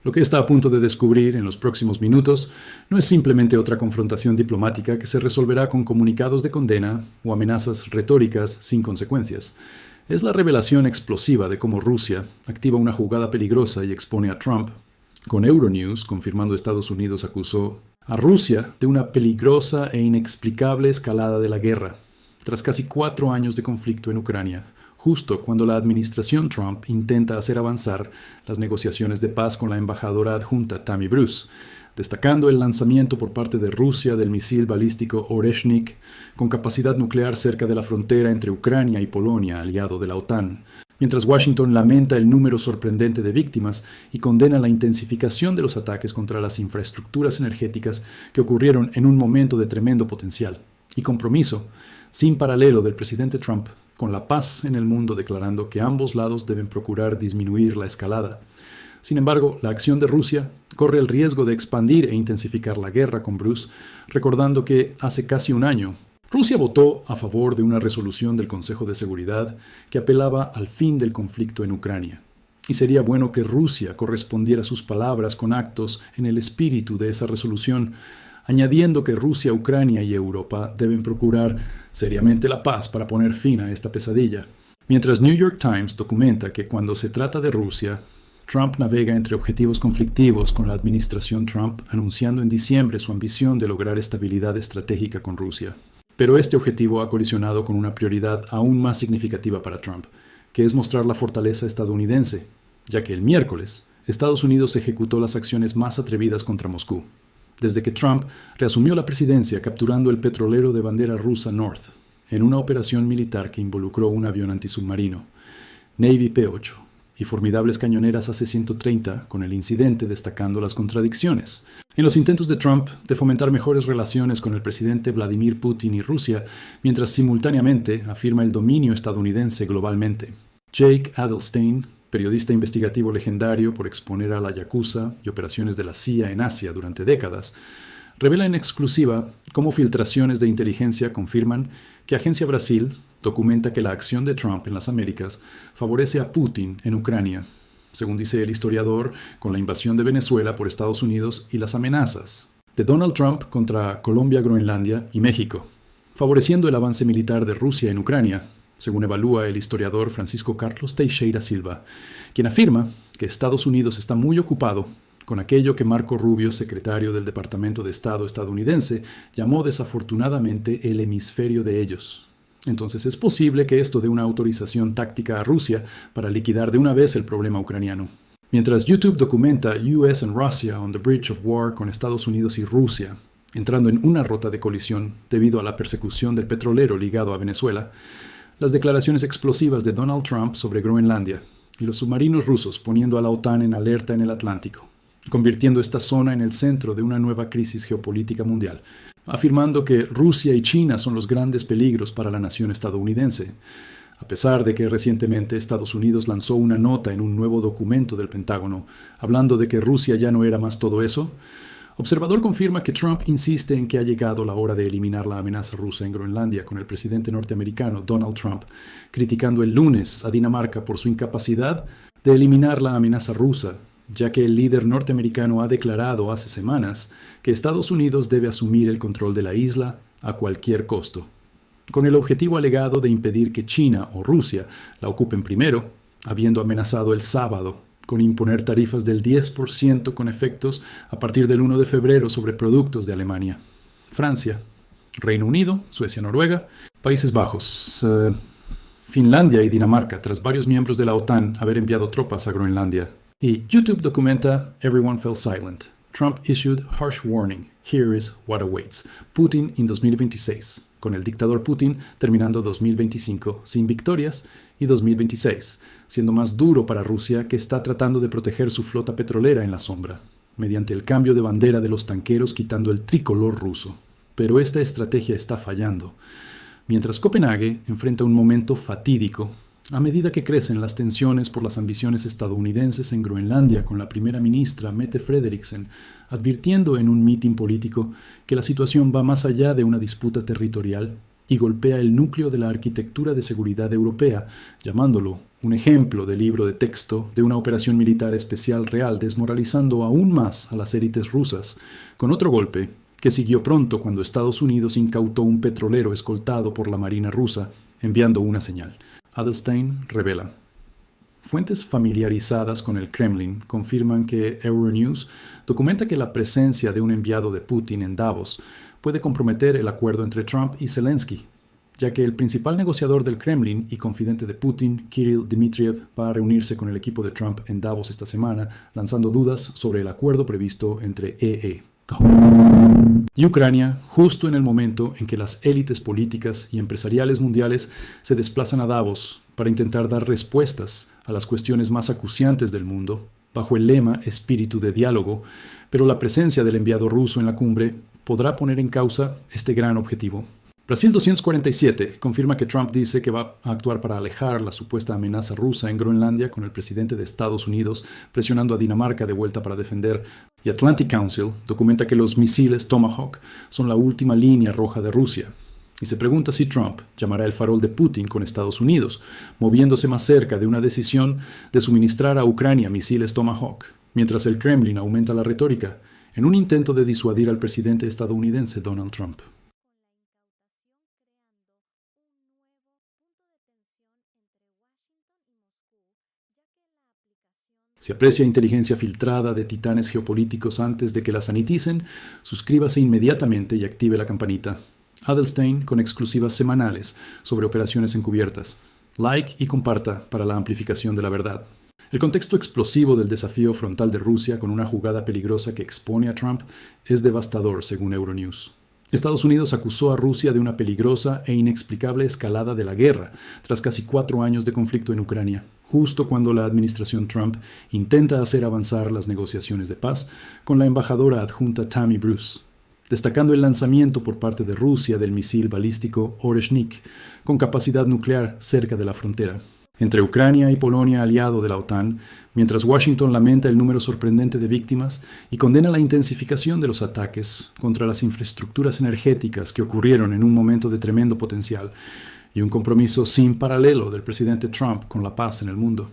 Lo que está a punto de descubrir en los próximos minutos no es simplemente otra confrontación diplomática que se resolverá con comunicados de condena o amenazas retóricas sin consecuencias. Es la revelación explosiva de cómo Rusia activa una jugada peligrosa y expone a Trump. Con Euronews, confirmando Estados Unidos acusó a Rusia de una peligrosa e inexplicable escalada de la guerra, tras casi 4 años de conflicto en Ucrania, justo cuando la administración Trump intenta hacer avanzar las negociaciones de paz con la embajadora adjunta Tammy Bruce, destacando el lanzamiento por parte de Rusia del misil balístico Oreshnik, con capacidad nuclear cerca de la frontera entre Ucrania y Polonia, aliado de la OTAN, mientras Washington lamenta el número sorprendente de víctimas y condena la intensificación de los ataques contra las infraestructuras energéticas que ocurrieron en un momento de tremendo potencial y compromiso sin paralelo del presidente Trump con la paz en el mundo, declarando que ambos lados deben procurar disminuir la escalada. Sin embargo, la acción de Rusia corre el riesgo de expandir e intensificar la guerra con Bruce, recordando que hace casi un año, Rusia votó a favor de una resolución del Consejo de Seguridad que apelaba al fin del conflicto en Ucrania. Y sería bueno que Rusia correspondiera sus palabras con actos en el espíritu de esa resolución, añadiendo que Rusia, Ucrania y Europa deben procurar seriamente la paz para poner fin a esta pesadilla. Mientras New York Times documenta que cuando se trata de Rusia, Trump navega entre objetivos conflictivos con la administración Trump, anunciando en diciembre su ambición de lograr estabilidad estratégica con Rusia. Pero este objetivo ha colisionado con una prioridad aún más significativa para Trump, que es mostrar la fortaleza estadounidense, ya que el miércoles, Estados Unidos ejecutó las acciones más atrevidas contra Moscú, desde que Trump reasumió la presidencia capturando el petrolero de bandera rusa North, en una operación militar que involucró un avión antisubmarino, Navy P-8, y formidables cañoneras AC-130, con el incidente destacando las contradicciones en los intentos de Trump de fomentar mejores relaciones con el presidente Vladimir Putin y Rusia, mientras simultáneamente afirma el dominio estadounidense globalmente. Jake Adelstein, periodista investigativo legendario por exponer a la Yakuza y operaciones de la CIA en Asia durante décadas, revela en exclusiva cómo filtraciones de inteligencia confirman que Agencia Brasil documenta que la acción de Trump en las Américas favorece a Putin en Ucrania, según dice el historiador, con la invasión de Venezuela por Estados Unidos y las amenazas de Donald Trump contra Colombia, Groenlandia y México, favoreciendo el avance militar de Rusia en Ucrania, según evalúa el historiador Francisco Carlos Teixeira Silva, quien afirma que Estados Unidos está muy ocupado con aquello que Marco Rubio, secretario del Departamento de Estado estadounidense, llamó desafortunadamente el hemisferio de ellos. Entonces es posible que esto dé una autorización táctica a Rusia para liquidar de una vez el problema ucraniano. Mientras YouTube documenta US and Russia on the Bridge of War con Estados Unidos y Rusia, entrando en una rota de colisión debido a la persecución del petrolero ligado a Venezuela, las declaraciones explosivas de Donald Trump sobre Groenlandia y los submarinos rusos poniendo a la OTAN en alerta en el Atlántico, convirtiendo esta zona en el centro de una nueva crisis geopolítica mundial, afirmando que Rusia y China son los grandes peligros para la nación estadounidense, a pesar de que recientemente Estados Unidos lanzó una nota en un nuevo documento del Pentágono, hablando de que Rusia ya no era más todo eso. Observador confirma que Trump insiste en que ha llegado la hora de eliminar la amenaza rusa en Groenlandia, con el presidente norteamericano Donald Trump criticando el lunes a Dinamarca por su incapacidad de eliminar la amenaza rusa, ya que el líder norteamericano ha declarado hace semanas que Estados Unidos debe asumir el control de la isla a cualquier costo, con el objetivo alegado de impedir que China o Rusia la ocupen primero, habiendo amenazado el sábado con imponer tarifas del 10% con efectos a partir del 1 de febrero sobre productos de Alemania, Francia, Reino Unido, Suecia, Noruega, Países Bajos, Finlandia y Dinamarca, tras varios miembros de la OTAN haber enviado tropas a Groenlandia. Y YouTube documenta Everyone Fell Silent. Trump issued harsh warning. Here is what awaits. Putin in 2026. Con el dictador Putin terminando 2025 sin victorias y 2026, siendo más duro para Rusia, que está tratando de proteger su flota petrolera en la sombra, mediante el cambio de bandera de los tanqueros quitando el tricolor ruso. Pero esta estrategia está fallando, mientras Copenhague enfrenta un momento fatídico a medida que crecen las tensiones por las ambiciones estadounidenses en Groenlandia, con la primera ministra Mette Frederiksen advirtiendo en un mitin político que la situación va más allá de una disputa territorial y golpea el núcleo de la arquitectura de seguridad europea, llamándolo un ejemplo de libro de texto de una operación militar especial real desmoralizando aún más a las élites rusas, con otro golpe que siguió pronto cuando Estados Unidos incautó un petrolero escoltado por la Marina rusa, enviando una señal. Adelstein revela. Fuentes familiarizadas con el Kremlin confirman que Euronews documenta que la presencia de un enviado de Putin en Davos puede comprometer el acuerdo entre Trump y Zelensky, ya que el principal negociador del Kremlin y confidente de Putin, Kirill Dmitriev, va a reunirse con el equipo de Trump en Davos esta semana, lanzando dudas sobre el acuerdo previsto entre EE. Y Ucrania, justo en el momento en que las élites políticas y empresariales mundiales se desplazan a Davos para intentar dar respuestas a las cuestiones más acuciantes del mundo, bajo el lema espíritu de diálogo, pero la presencia del enviado ruso en la cumbre podrá poner en causa este gran objetivo. Brasil 247 confirma que Trump dice que va a actuar para alejar la supuesta amenaza rusa en Groenlandia con el presidente de Estados Unidos presionando a Dinamarca de vuelta para defender. Y Atlantic Council documenta que los misiles Tomahawk son la última línea roja de Rusia. Y se pregunta si Trump llamará el farol de Putin con Estados Unidos, moviéndose más cerca de una decisión de suministrar a Ucrania misiles Tomahawk, mientras el Kremlin aumenta la retórica, en un intento de disuadir al presidente estadounidense Donald Trump. Si aprecia inteligencia filtrada de titanes geopolíticos antes de que la saniticen, suscríbase inmediatamente y active la campanita. Adelstein con exclusivas semanales sobre operaciones encubiertas. Like y comparta para la amplificación de la verdad. El contexto explosivo del desafío frontal de Rusia con una jugada peligrosa que expone a Trump es devastador, según Euronews. Estados Unidos acusó a Rusia de una peligrosa e inexplicable escalada de la guerra, tras casi 4 años de conflicto en Ucrania, justo cuando la administración Trump intenta hacer avanzar las negociaciones de paz con la embajadora adjunta Tammy Bruce, destacando el lanzamiento por parte de Rusia del misil balístico Oreshnik, con capacidad nuclear cerca de la frontera. Entre Ucrania y Polonia, aliado de la OTAN, mientras Washington lamenta el número sorprendente de víctimas y condena la intensificación de los ataques contra las infraestructuras energéticas que ocurrieron en un momento de tremendo potencial y un compromiso sin paralelo del presidente Trump con la paz en el mundo.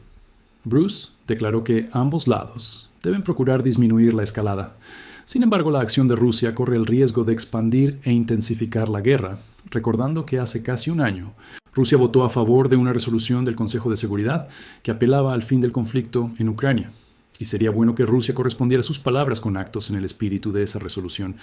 Bruce declaró que ambos lados deben procurar disminuir la escalada. Sin embargo, la acción de Rusia corre el riesgo de expandir e intensificar la guerra, recordando que hace casi un año Rusia votó a favor de una resolución del Consejo de Seguridad que apelaba al fin del conflicto en Ucrania. Y sería bueno que Rusia correspondiera a sus palabras con actos en el espíritu de esa resolución,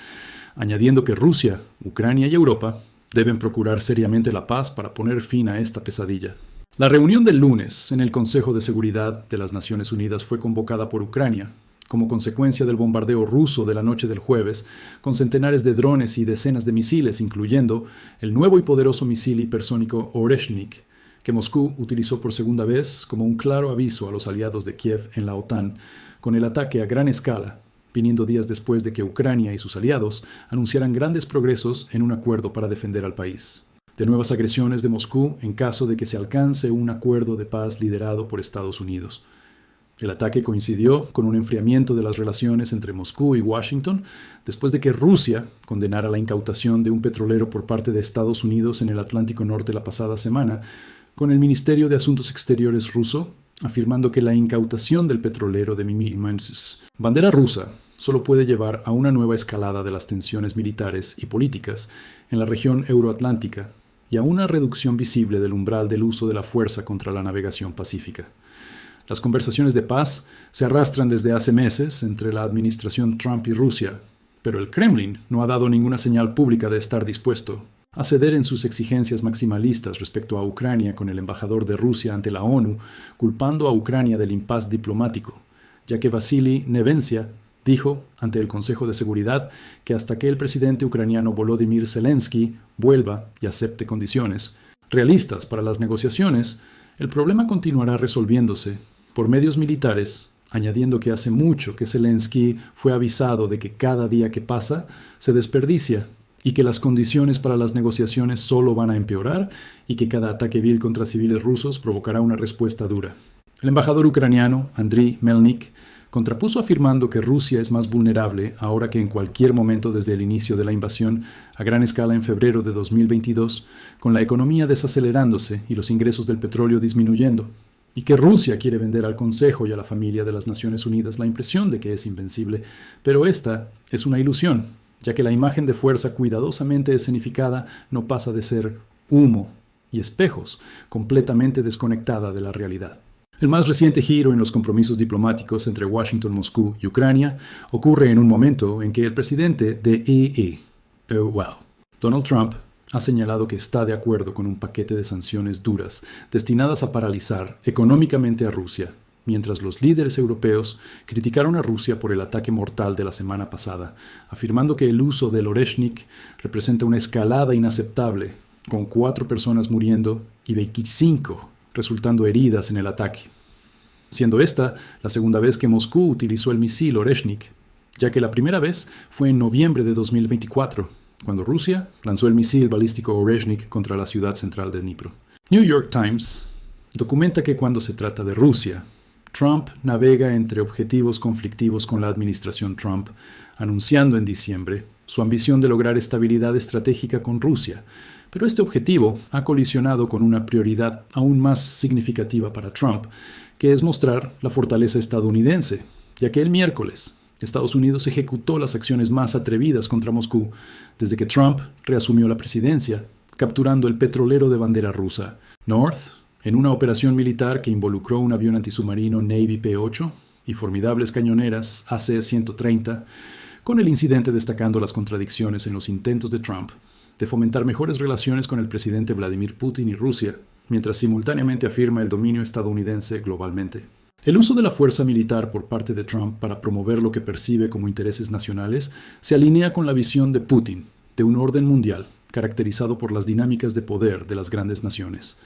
añadiendo que Rusia, Ucrania y Europa deben procurar seriamente la paz para poner fin a esta pesadilla. La reunión del lunes en el Consejo de Seguridad de las Naciones Unidas fue convocada por Ucrania, como consecuencia del bombardeo ruso de la noche del jueves, con centenares de drones y decenas de misiles, incluyendo el nuevo y poderoso misil hipersónico Oreshnik, que Moscú utilizó por segunda vez como un claro aviso a los aliados de Kiev en la OTAN, con el ataque a gran escala, viniendo días después de que Ucrania y sus aliados anunciaran grandes progresos en un acuerdo para defender al país. De nuevas agresiones de Moscú en caso de que se alcance un acuerdo de paz liderado por Estados Unidos. El ataque coincidió con un enfriamiento de las relaciones entre Moscú y Washington después de que Rusia condenara la incautación de un petrolero por parte de Estados Unidos en el Atlántico Norte la pasada semana, con el Ministerio de Asuntos Exteriores ruso afirmando que la incautación del petrolero de Murmansk, bandera rusa, solo puede llevar a una nueva escalada de las tensiones militares y políticas en la región euroatlántica y a una reducción visible del umbral del uso de la fuerza contra la navegación pacífica. Las conversaciones de paz se arrastran desde hace meses entre la administración Trump y Rusia, pero el Kremlin no ha dado ninguna señal pública de estar dispuesto a ceder en sus exigencias maximalistas respecto a Ucrania, con el embajador de Rusia ante la ONU culpando a Ucrania del impasse diplomático, ya que Vasily Nevencia dijo ante el Consejo de Seguridad que hasta que el presidente ucraniano Volodymyr Zelensky vuelva y acepte condiciones realistas para las negociaciones, el problema continuará resolviéndose por medios militares, añadiendo que hace mucho que Zelensky fue avisado de que cada día que pasa se desperdicia y que las condiciones para las negociaciones solo van a empeorar y que cada ataque vil contra civiles rusos provocará una respuesta dura. El embajador ucraniano, Andriy Melnik, contrapuso afirmando que Rusia es más vulnerable ahora que en cualquier momento desde el inicio de la invasión a gran escala en febrero de 2022, con la economía desacelerándose y los ingresos del petróleo disminuyendo. y que Rusia quiere vender al Consejo y a la familia de las Naciones Unidas la impresión de que es invencible, pero esta es una ilusión, ya que la imagen de fuerza cuidadosamente escenificada no pasa de ser humo y espejos, completamente desconectada de la realidad. El más reciente giro en los compromisos diplomáticos entre Washington, Moscú y Ucrania ocurre en un momento en que el presidente de Donald Trump, ha señalado que está de acuerdo con un paquete de sanciones duras destinadas a paralizar económicamente a Rusia, mientras los líderes europeos criticaron a Rusia por el ataque mortal de la semana pasada, afirmando que el uso del Oreshnik representa una escalada inaceptable, con 4 personas muriendo y 25 resultando heridas en el ataque, siendo esta la segunda vez que Moscú utilizó el misil Oreshnik, ya que la primera vez fue en noviembre de 2024, cuando Rusia lanzó el misil balístico Oreshnik contra la ciudad central de Dnipro. New York Times documenta que cuando se trata de Rusia, Trump navega entre objetivos conflictivos con la administración Trump, anunciando en diciembre su ambición de lograr estabilidad estratégica con Rusia, pero este objetivo ha colisionado con una prioridad aún más significativa para Trump, que es mostrar la fortaleza estadounidense, ya que el miércoles Estados Unidos ejecutó las acciones más atrevidas contra Moscú desde que Trump reasumió la presidencia, capturando el petrolero de bandera rusa North en una operación militar que involucró un avión antisubmarino Navy P-8 y formidables cañoneras AC-130, con el incidente destacando las contradicciones en los intentos de Trump de fomentar mejores relaciones con el presidente Vladimir Putin y Rusia, mientras simultáneamente afirma el dominio estadounidense globalmente. El uso de la fuerza militar por parte de Trump para promover lo que percibe como intereses nacionales se alinea con la visión de Putin de un orden mundial caracterizado por las dinámicas de poder de las grandes naciones.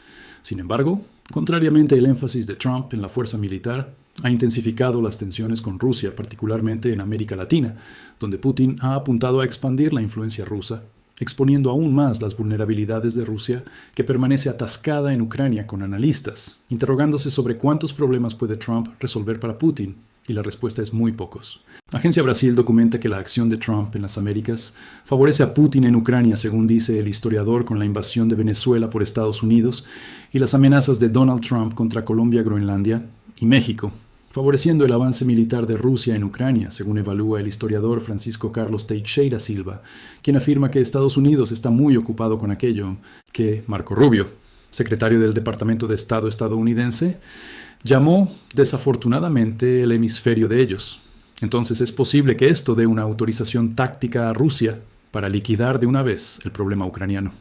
Sin embargo, contrariamente al énfasis de Trump en la fuerza militar, ha intensificado las tensiones con Rusia, particularmente en América Latina, donde Putin ha apuntado a expandir la influencia rusa, exponiendo aún más las vulnerabilidades de Rusia, que permanece atascada en Ucrania con analistas, interrogándose sobre cuántos problemas puede Trump resolver para Putin, y la respuesta es muy pocos. Agencia Brasil documenta que la acción de Trump en las Américas favorece a Putin en Ucrania, según dice el historiador, con la invasión de Venezuela por Estados Unidos y las amenazas de Donald Trump contra Colombia, Groenlandia y México, favoreciendo el avance militar de Rusia en Ucrania, según evalúa el historiador Francisco Carlos Teixeira Silva, quien afirma que Estados Unidos está muy ocupado con aquello que Marco Rubio, secretario del Departamento de Estado estadounidense, llamó desafortunadamente el hemisferio de ellos. Entonces es posible que esto dé una autorización táctica a Rusia para liquidar de una vez el problema ucraniano.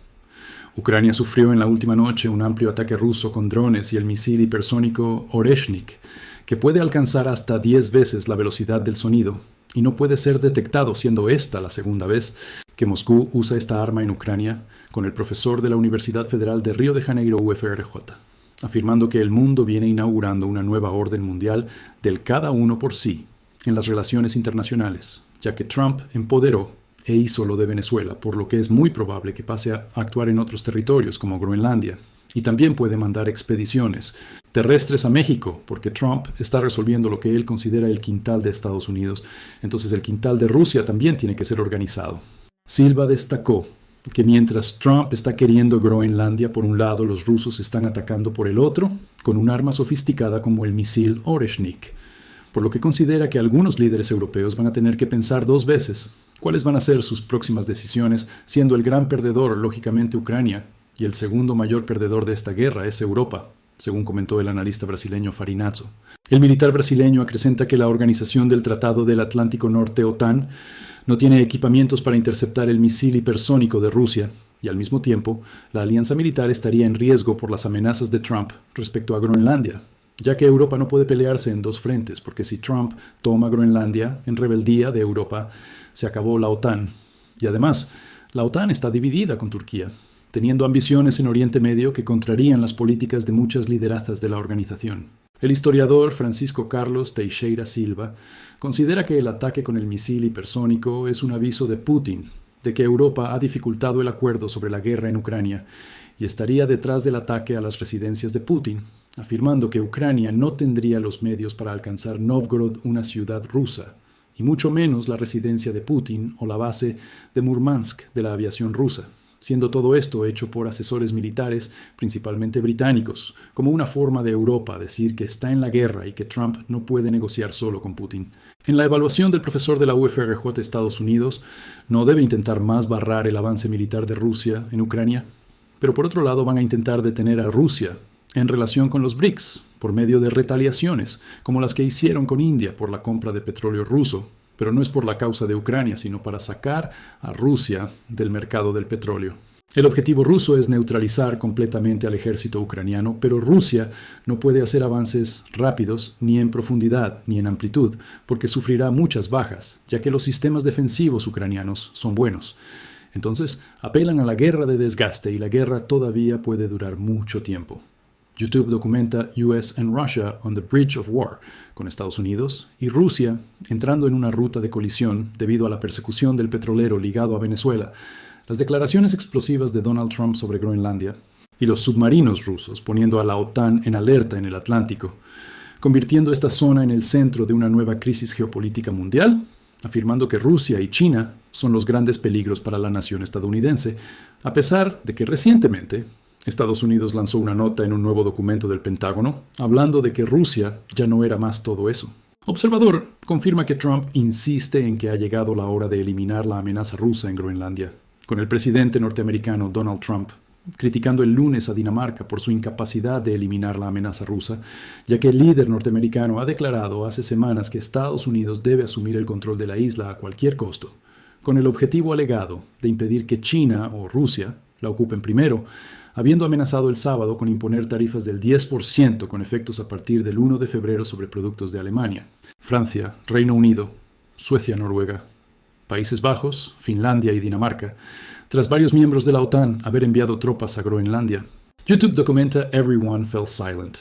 Ucrania sufrió en la última noche un amplio ataque ruso con drones y el misil hipersónico Oreshnik, que puede alcanzar hasta 10 veces la velocidad del sonido y no puede ser detectado, siendo esta la segunda vez que Moscú usa esta arma en Ucrania, con el profesor de la Universidad Federal de Río de Janeiro, UFRJ, afirmando que el mundo viene inaugurando una nueva orden mundial del cada uno por sí en las relaciones internacionales, ya que Trump empoderó e hizo lo de Venezuela, por lo que es muy probable que pase a actuar en otros territorios como Groenlandia. Y también puede mandar expediciones terrestres a México, porque Trump está resolviendo lo que él considera el quintal de Estados Unidos. Entonces el quintal de Rusia también tiene que ser organizado. Silva destacó que mientras Trump está queriendo Groenlandia por un lado, los rusos están atacando por el otro, con un arma sofisticada como el misil Oreshnik, por lo que considera que algunos líderes europeos van a tener que pensar 2 veces cuáles van a ser sus próximas decisiones, siendo el gran perdedor, lógicamente, Ucrania, y el segundo mayor perdedor de esta guerra es Europa, según comentó el analista brasileño Farinazzo. El militar brasileño acrecenta que la Organización del Tratado del Atlántico Norte, OTAN, no tiene equipamientos para interceptar el misil hipersónico de Rusia, y al mismo tiempo, la alianza militar estaría en riesgo por las amenazas de Trump respecto a Groenlandia, ya que Europa no puede pelearse en 2 frentes, porque si Trump toma Groenlandia en rebeldía de Europa, se acabó la OTAN. Y además, la OTAN está dividida con Turquía, teniendo ambiciones en Oriente Medio que contrarían las políticas de muchas liderazas de la organización. El historiador Francisco Carlos Teixeira Silva considera que el ataque con el misil hipersónico es un aviso de Putin de que Europa ha dificultado el acuerdo sobre la guerra en Ucrania y estaría detrás del ataque a las residencias de Putin, afirmando que Ucrania no tendría los medios para alcanzar Novgorod, una ciudad rusa, y mucho menos la residencia de Putin o la base de Murmansk de la aviación rusa. siendo todo esto hecho por asesores militares, principalmente británicos, como una forma de Europa decir que está en la guerra y que Trump no puede negociar solo con Putin. En la evaluación del profesor de la UFRJ de Estados Unidos, no debe intentar más barrar el avance militar de Rusia en Ucrania, pero por otro lado van a intentar detener a Rusia en relación con los BRICS, por medio de retaliaciones, como las que hicieron con India por la compra de petróleo ruso, pero no es por la causa de Ucrania, sino para sacar a Rusia del mercado del petróleo. El objetivo ruso es neutralizar completamente al ejército ucraniano, pero Rusia no puede hacer avances rápidos ni en profundidad ni en amplitud, porque sufrirá muchas bajas, ya que los sistemas defensivos ucranianos son buenos. Entonces, apelan a la guerra de desgaste y la guerra todavía puede durar mucho tiempo. YouTube documenta US and Russia on the Bridge of War, con Estados Unidos y Rusia entrando en una ruta de colisión debido a la persecución del petrolero ligado a Venezuela, las declaraciones explosivas de Donald Trump sobre Groenlandia y los submarinos rusos poniendo a la OTAN en alerta en el Atlántico, convirtiendo esta zona en el centro de una nueva crisis geopolítica mundial, afirmando que Rusia y China son los grandes peligros para la nación estadounidense, a pesar de que recientemente Estados Unidos lanzó una nota en un nuevo documento del Pentágono, hablando de que Rusia ya no era más todo eso. Observador confirma que Trump insiste en que ha llegado la hora de eliminar la amenaza rusa en Groenlandia, con el presidente norteamericano Donald Trump criticando el lunes a Dinamarca por su incapacidad de eliminar la amenaza rusa, ya que el líder norteamericano ha declarado hace semanas que Estados Unidos debe asumir el control de la isla a cualquier costo, con el objetivo alegado de impedir que China o Rusia la ocupen primero, habiendo amenazado el sábado con imponer tarifas del 10% con efectos a partir del 1 de febrero sobre productos de Alemania, Francia, Reino Unido, Suecia, Noruega, Países Bajos, Finlandia y Dinamarca, tras varios miembros de la OTAN haber enviado tropas a Groenlandia. YouTube documenta Everyone Fell Silent.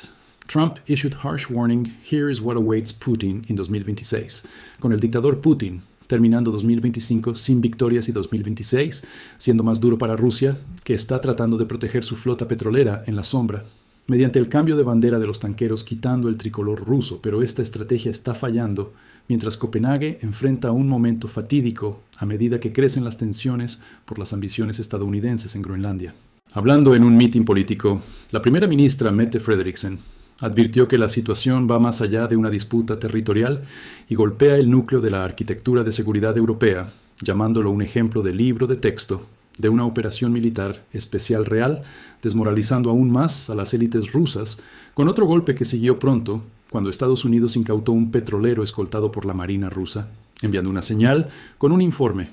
Trump issued harsh warning, here is what awaits Putin in 2026, con el dictador Putin terminando 2025 sin victorias y 2026 siendo más duro para Rusia, que está tratando de proteger su flota petrolera en la sombra, mediante el cambio de bandera de los tanqueros quitando el tricolor ruso, pero esta estrategia está fallando, mientras Copenhague enfrenta un momento fatídico a medida que crecen las tensiones por las ambiciones estadounidenses en Groenlandia. Hablando en un mitin político, la primera ministra Mette Frederiksen advirtió que la situación va más allá de una disputa territorial y golpea el núcleo de la arquitectura de seguridad europea, llamándolo un ejemplo de libro de texto de una operación militar especial real, desmoralizando aún más a las élites rusas, con otro golpe que siguió pronto, cuando Estados Unidos incautó un petrolero escoltado por la Marina rusa, enviando una señal con un informe,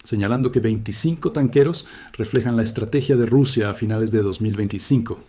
señalando que 25 tanqueros reflejan la estrategia de Rusia a finales de 2025.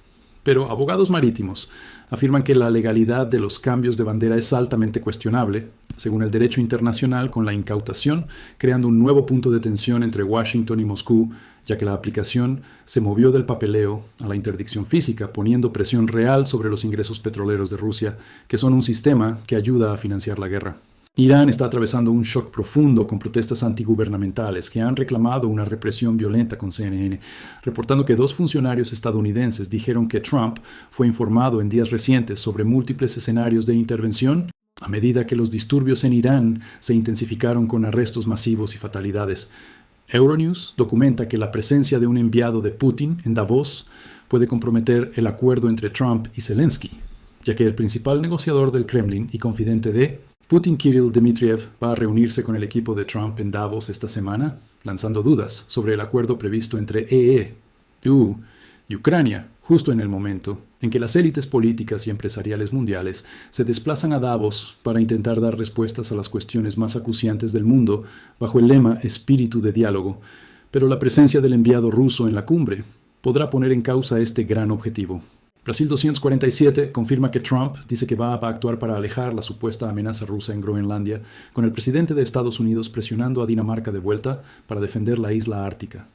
Pero abogados marítimos afirman que la legalidad de los cambios de bandera es altamente cuestionable, según el derecho internacional, con la incautación, creando un nuevo punto de tensión entre Washington y Moscú, ya que la aplicación se movió del papeleo a la interdicción física, poniendo presión real sobre los ingresos petroleros de Rusia, que son un sistema que ayuda a financiar la guerra. Irán está atravesando un shock profundo con protestas antigubernamentales que han reclamado una represión violenta con CNN, reportando que 2 funcionarios estadounidenses dijeron que Trump fue informado en días recientes sobre múltiples escenarios de intervención a medida que los disturbios en Irán se intensificaron con arrestos masivos y fatalidades. Euronews documenta que la presencia de un enviado de Putin en Davos puede comprometer el acuerdo entre Trump y Zelensky, ya que el principal negociador del Kremlin y confidente de Putin, Kirill Dmitriev, va a reunirse con el equipo de Trump en Davos esta semana, lanzando dudas sobre el acuerdo previsto entre EU y Ucrania, justo en el momento en que las élites políticas y empresariales mundiales se desplazan a Davos para intentar dar respuestas a las cuestiones más acuciantes del mundo bajo el lema espíritu de diálogo, pero la presencia del enviado ruso en la cumbre podrá poner en causa este gran objetivo. Brasil 247 confirma que Trump dice que va a actuar para alejar la supuesta amenaza rusa en Groenlandia, con el presidente de Estados Unidos presionando a Dinamarca de vuelta para defender la isla ártica.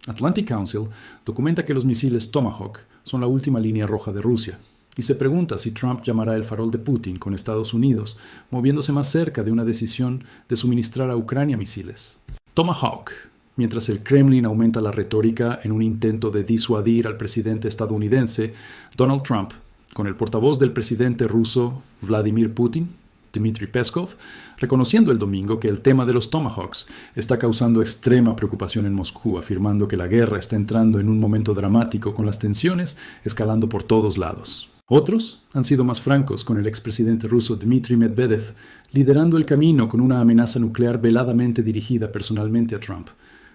Atlantic Council documenta que los misiles Tomahawk son la última línea roja de Rusia, y se pregunta si Trump llamará el farol de Putin con Estados Unidos, moviéndose más cerca de una decisión de suministrar a Ucrania misiles. Tomahawk. Mientras el Kremlin aumenta la retórica en un intento de disuadir al presidente estadounidense, Donald Trump, con el portavoz del presidente ruso Vladimir Putin, Dmitry Peskov, reconociendo el domingo que el tema de los Tomahawks está causando extrema preocupación en Moscú, afirmando que la guerra está entrando en un momento dramático con las tensiones escalando por todos lados. Otros han sido más francos, con el expresidente ruso Dmitry Medvedev liderando el camino con una amenaza nuclear veladamente dirigida personalmente a Trump,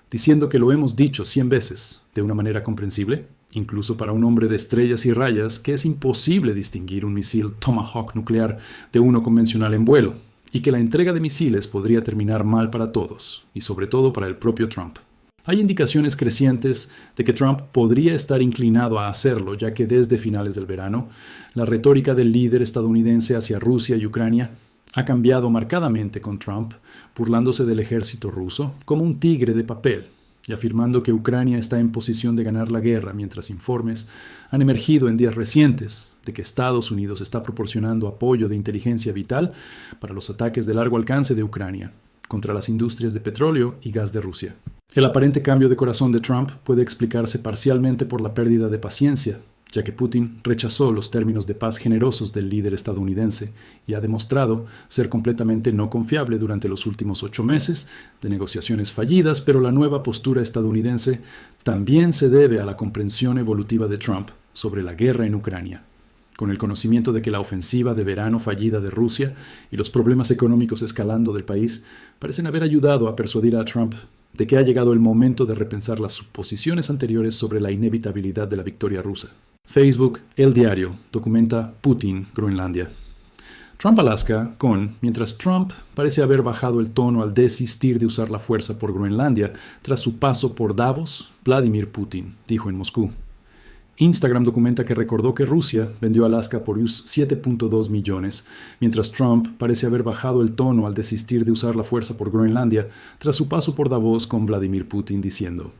diciendo que lo hemos dicho 100 veces, de una manera comprensible, incluso para un hombre de estrellas y rayas, que es imposible distinguir un misil Tomahawk nuclear de uno convencional en vuelo, y que la entrega de misiles podría terminar mal para todos, y sobre todo para el propio Trump. Hay indicaciones crecientes de que Trump podría estar inclinado a hacerlo, ya que desde finales del verano, la retórica del líder estadounidense hacia Rusia y Ucrania ha cambiado marcadamente con Trump, burlándose del ejército ruso como un tigre de papel y afirmando que Ucrania está en posición de ganar la guerra, mientras informes han emergido en días recientes de que Estados Unidos está proporcionando apoyo de inteligencia vital para los ataques de largo alcance de Ucrania contra las industrias de petróleo y gas de Rusia. El aparente cambio de corazón de Trump puede explicarse parcialmente por la pérdida de paciencia, ya que Putin rechazó los términos de paz generosos del líder estadounidense y ha demostrado ser completamente no confiable durante los últimos 8 meses de negociaciones fallidas, pero la nueva postura estadounidense también se debe a la comprensión evolutiva de Trump sobre la guerra en Ucrania. Con el conocimiento de que la ofensiva de verano fallida de Rusia y los problemas económicos escalando del país parecen haber ayudado a persuadir a Trump de que ha llegado el momento de repensar las suposiciones anteriores sobre la inevitabilidad de la victoria rusa. Facebook, El Diario, documenta Putin, Groenlandia. Trump-Alaska mientras Trump parece haber bajado el tono al desistir de usar la fuerza por Groenlandia tras su paso por Davos, Vladimir Putin dijo en Moscú. Instagram documenta que recordó que Rusia vendió Alaska por 7.2 millones, mientras Trump parece haber bajado el tono al desistir de usar la fuerza por Groenlandia tras su paso por Davos con Vladimir Putin diciendo: